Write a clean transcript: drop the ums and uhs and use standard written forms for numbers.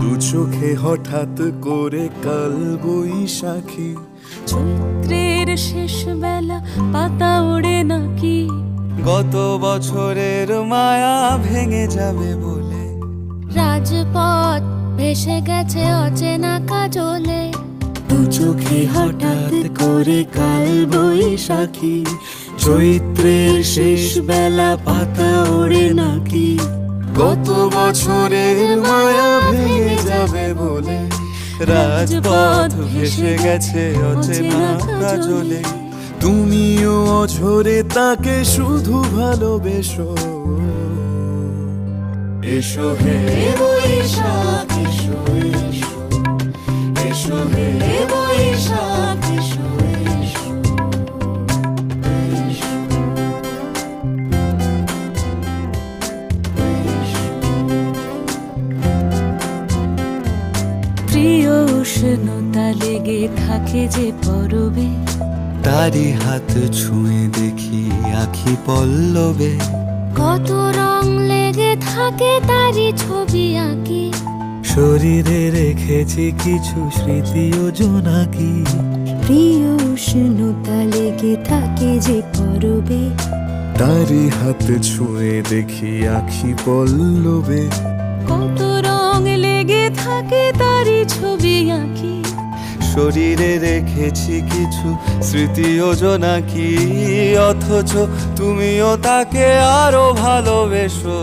দু চোখে হঠাৎ করে কাল বৈশাখী, চৈত্রের শেষ বেলা পাতা ওড়ে নাকি, গত বছরের মায়া ভেঙে যাবে বলে, রাজপথ ভেসে গেছে অচেনা কাজলে। দু চোখে হঠাৎ করে কাল বৈশাখী, চৈত্রের শেষ বেলা পাতা ওড়ে নাকি, গত বছরের মায়া ভেঙে যাবে বলে, রাজপথ ভেসে গেছে অচেনা কাজলে। তুমিও অঝরে তাকে শুধু ভালোবেসো। এসো হে বৈশাখ এসো এসো, এসো হে বৈশাখ এসো এসো, এসো। প্রিয় উষ্ণতা লেগে থাকে যে পরবে, তারি হাত ছুঁয়ে দেখি আখি পল্লবে, কত রং লেগে থাকে তারই ছবি আঁকি, শরীরে রেখেছি কিছু স্মৃতি ও জোনাকি। প্রিয় উষ্ণতা লেগে থাকে যে পরবে, তারি হাত ছুঁয়ে দেখি আখি পল্লবে, কত রং লেগে থাকে তারই ছবি আঁকি, শরীরে রেখেছি কিছু স্মৃতি ও জোনাকি। অথচ তুমিও তাকে আরো ভালোবেসো।